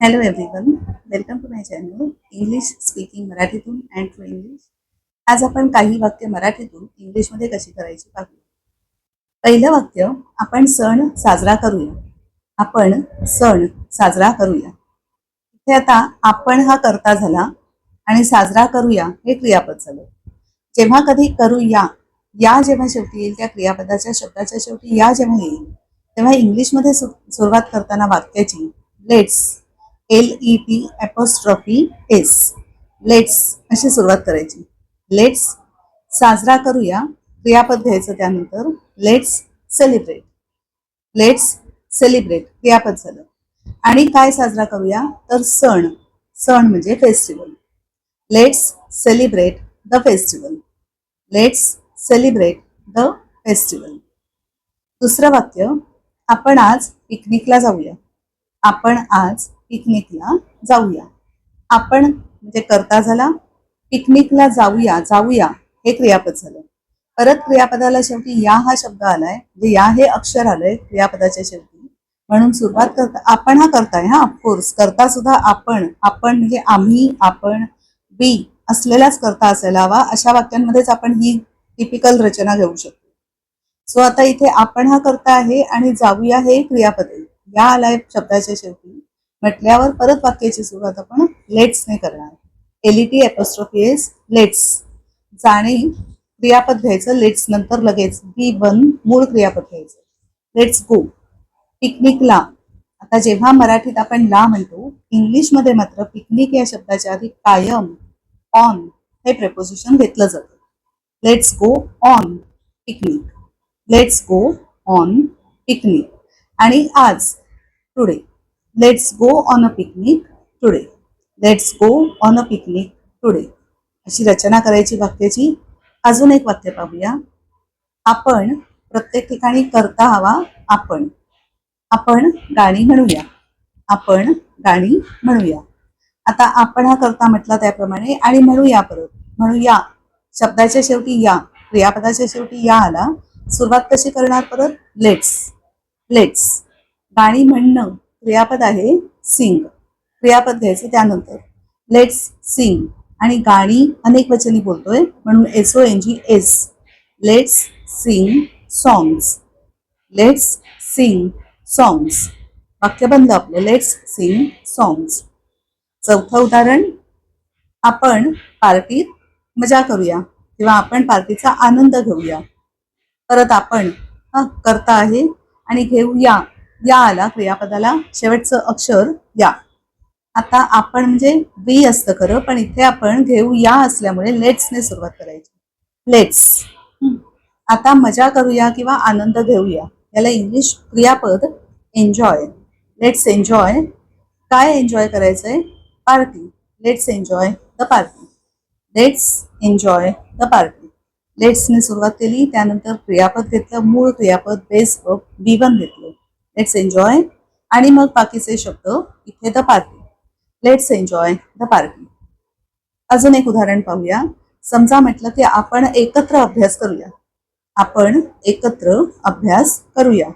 Hello everyone, welcome to my channel English speaking मराठीतून and to English. आज आपण काही वाक्य मराठीतून इंग्लिशमध्ये कशी करायची पाहूया. पहिलं वाक्य, आपण सण साजरा करूया. आपण सण साजरा करूया. इथे आता आपण हा कर्ता झाला आणि साजरा करूया हे क्रियापद झालं. जेव्हा कधी करूया या जेव्हा शेवटी येईल, त्या क्रियापदाच्या शब्दाच्या शेवटी या जेव्हा येईल, तेव्हा इंग्लिशमध्ये सुरुवात करताना वाक्याची लेट्स LET एस लेट्स अशी सुरुवात करायची. लेट्स साजरा करूया क्रियापद घ्यायचं, त्यानंतर लेट्स सेलिब्रेट. लेट्स सेलिब्रेट क्रियापद झालं. आणि काय साजरा करूया तर सण. सण म्हणजे festival. Let's celebrate the festival. Let's celebrate the festival. दुसरं वाक्य, आपण आज पिकनिकला जाऊया. आपण आज पिकनिकला जाऊया. आपण म्हणजे कर्ता झाला, पिकनिकला जाऊया जाऊया हे क्रियापद झालं. परत क्रियापदाला शेवटी या हा शब्द आलाय, म्हणजे या हे अक्षर आलंय क्रियापदाच्या शेवटी, म्हणून सुरुवात करता आपण हा करताय. हा ऑफकोर्स करता सुद्धा आपण. आपण म्हणजे आम्ही, आपण, बी असलेलाच करता असायला हवा. अशा वाक्यांमध्येच आपण ही टिपिकल रचना घेऊ शकतो. सो आता इथे आपण हा करता आहे आणि जाऊया हे क्रियापद आहे. या आलाय शब्दाच्या शेवटी म्हटल्यावर परत वाक्याची सुरुवात आपण लेट्सने करणार. LETS let's. जाणे क्रियापद घ्यायचं, लेट्स नंतर लगेच B1 मूळ क्रियापद घ्यायचं. Let's go. पिकनिकला. आता जेव्हा मराठीत आपण ला म्हणतो, इंग्लिशमध्ये मात्र पिकनिक या शब्दाच्या आधी कायम ऑन हे प्रेपोजिशन घेतलं जातं. Let's go on picnic. Let's go on picnic. आणि आज today. Let's go on a picnic today. Let's go on a picnic today अशी रचना करायची वाक्याची. अजून एक वाक्य पाहूया. आपण प्रत्येक ठिकाणी करता हवा आपण. आपण गाणी म्हणूया. आपण गाणी म्हणूया. आता आपण हा करता म्हटला त्याप्रमाणे आणि म्हणूया. परत म्हणूया शब्दाच्या शेवटी या, क्रियापदाच्या शेवटी या आला. सुरुवात कशी करणार परत लेट्स. लेट्स. गाणी म्हणणं क्रियापद आहे सिंग. क्रियापद घ्यायचं त्यानंतर लेट्स सिंग. आणि गाणी अनेक वचनी बोलतोय म्हणून SONGS. Let's Singh songs. Let's Singh songs. वाक्य बनलं आपलं, लेट्स सिंग सॉंग्स. चौथं उदाहरण, आपण पार्टीत मजा करूया किंवा आपण पार्टीचा आनंद घेऊया. परत आपण करता आहे आणि घेऊया या आला क्रियापदाला शेवटचं अक्षर या. आता आपण म्हणजे वी असतं खरं, पण इथे आपण घेऊया असल्यामुळे लेट्सने सुरुवात करायची. लेट्स. आता मजा करूया किंवा आनंद घेऊया याला इंग्लिश क्रियापद एन्जॉय. Let's enjoy. काय एन्जॉय करायचंय party. Let's enjoy the party. Let's enjoy the party. लेट्सने सुरुवात केली, त्यानंतर क्रियापद घेतलं, मूळ क्रियापद बेस B1 घेतलं. लेट्स एन्जॉय आणि मग बाकीचे शब्द इथे the party. Let's enjoy the party. अजून एक उदाहरण पाहूया. समजा म्हटलं की आपण एकत्र अभ्यास करूया. आपण एकत्र अभ्यास करूया.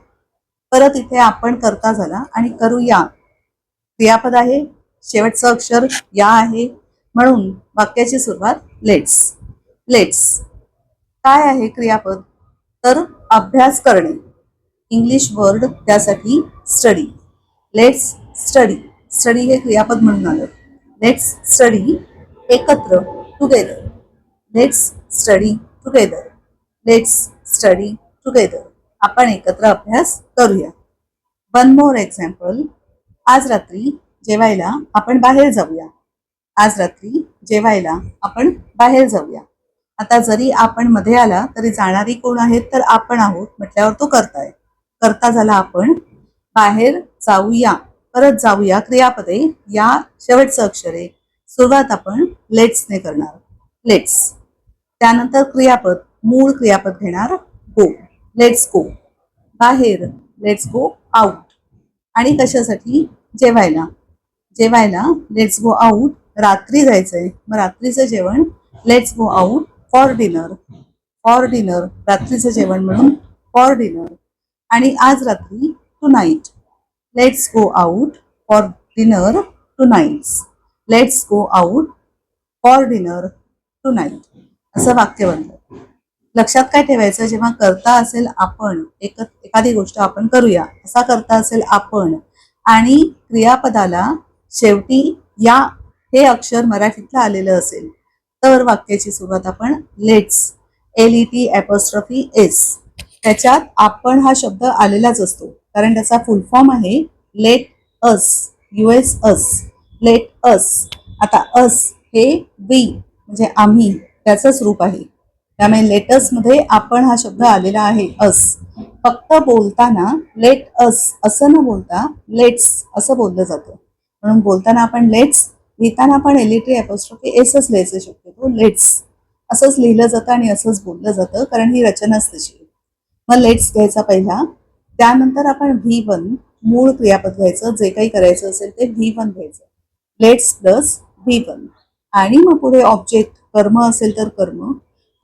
परत इथे आपण करता झाला आणि करूया क्रियापद आहे, शेवटचं अक्षर या आहे, म्हणून वाक्याची सुरुवात लेट्स. लेट्स. काय आहे क्रियापद तर अभ्यास करणे. इंग्लिश वर्ड त्यासाठी स्टडी. Let's study. स्टडी हे क्रियापद म्हणून आलं. लेट्स स्टडी एकत्र together. Let's study together. Let's study together. आपण एकत्र अभ्यास करूया. वन मोर एक्झाम्पल, आज रात्री जेवायला आपण बाहेर जाऊया. आज रात्री जेवायला आपण बाहेर जाऊया. आता जरी आपण मध्ये आला तरी जाणारी कोण आहेत तर आपण आहोत म्हटल्यावर तो करताय. करता झाला आपण. बाहेर जाऊया, परत जाऊया क्रियापदे या शेवटचं अक्षर आहे. सुरुवात आपण लेट्सने करणार. लेट्स. त्यानंतर क्रियापद मूळ क्रियापद घेणार गो. Let's go. बाहेर लेट्स गो आउट. आणि कशासाठी जेवायला. जेवायला लेट्स गो आउट. रात्री जायचंय मग रात्रीचं जेवण let's go out for dinner. For dinner रात्रीचं जेवण म्हणून फॉर डिनर. आणि आज रात्री tonight let's go out for dinner tonight. Let's go out for dinner tonight. असं वाक्य बनतं. लक्षात काय ठेवायचं, जेव्हा करता असेल आपण एखादी गोष्ट आपण करूया असा करता असेल आपण आणि क्रियापदाला शेवटी या हे अक्षर मराठीतलं आलेलं असेल तर वाक्याची सुरुवात आपण लेट्स LET त्याच्यात आपण हा शब्द आलेलाच असतो कारण त्याचा फुल फॉर्म आहे लेट अस US अस लेट अस. आता अस हे वी म्हणजे आम्ही त्याचंच रूप आहे त्यामुळे लेटस मध्ये आपण हा शब्द आलेला आहे अस. फक्त बोलताना लेट अस असं न बोलता लेट्स असं बोललं जातं म्हणून बोलताना आपण लेट्स लिहिताना आपण LET'च लिहायचं शक्यतो लेट्स असंच लिहिलं जातं आणि असंच बोललं जातं कारण ही रचनाच तशी आहे. मग लेट्स घ्यायचा पहिला त्यानंतर आपण V1 मूळ क्रियापद घ्यायचं जे काही करायचं असेल ते V1 घ्यायचं लेट्स प्लस V1 आणि मग पुढे ऑब्जेक्ट कर्म असेल तर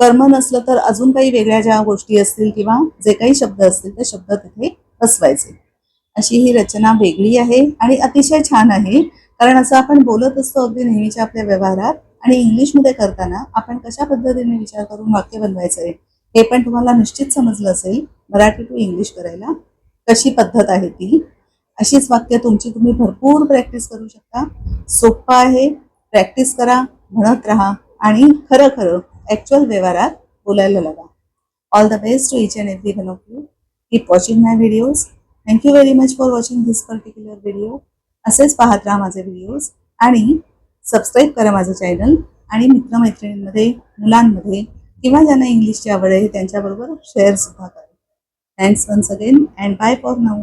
कर्म नसलं तर अजून काही वेगळ्या ज्या गोष्टी असतील किंवा जे काही शब्द असतील ते शब्द तिथे बसवायचे. अशी ही रचना वेगळी आहे आणि अतिशय छान आहे कारण असं आपण बोलत असतो अगदी नेहमीच्या आपल्या व्यवहारात आणि इंग्लिशमध्ये करताना आपण कशा पद्धतीने विचार करून वाक्य बनवायचं आहे हे पण तुम्हाला निश्चित समजलं असेल. मराठी टू इंग्लिश करायला कशी पद्धत आहे ती. अशीच वाक्य तुम्ही भरपूर प्रॅक्टिस करू शकता. सोपं आहे. प्रॅक्टिस करा, म्हणत राहा आणि खरं खरं ॲक्च्युअल व्यवहारात बोलायला लागा. All the best to each and every one of you. Keep watching my videos. Thank you very much for watching this particular video. असेच पाहत राहा माझे व्हिडिओज आणि सबस्क्राईब करा माझं चॅनल आणि मित्रमैत्रिणींमध्ये मुलांमध्ये किंवा ज्यांना इंग्लिशची आवड आहे त्यांच्याबरोबर शेअर सुद्धा करा. Thanks once again and bye for now.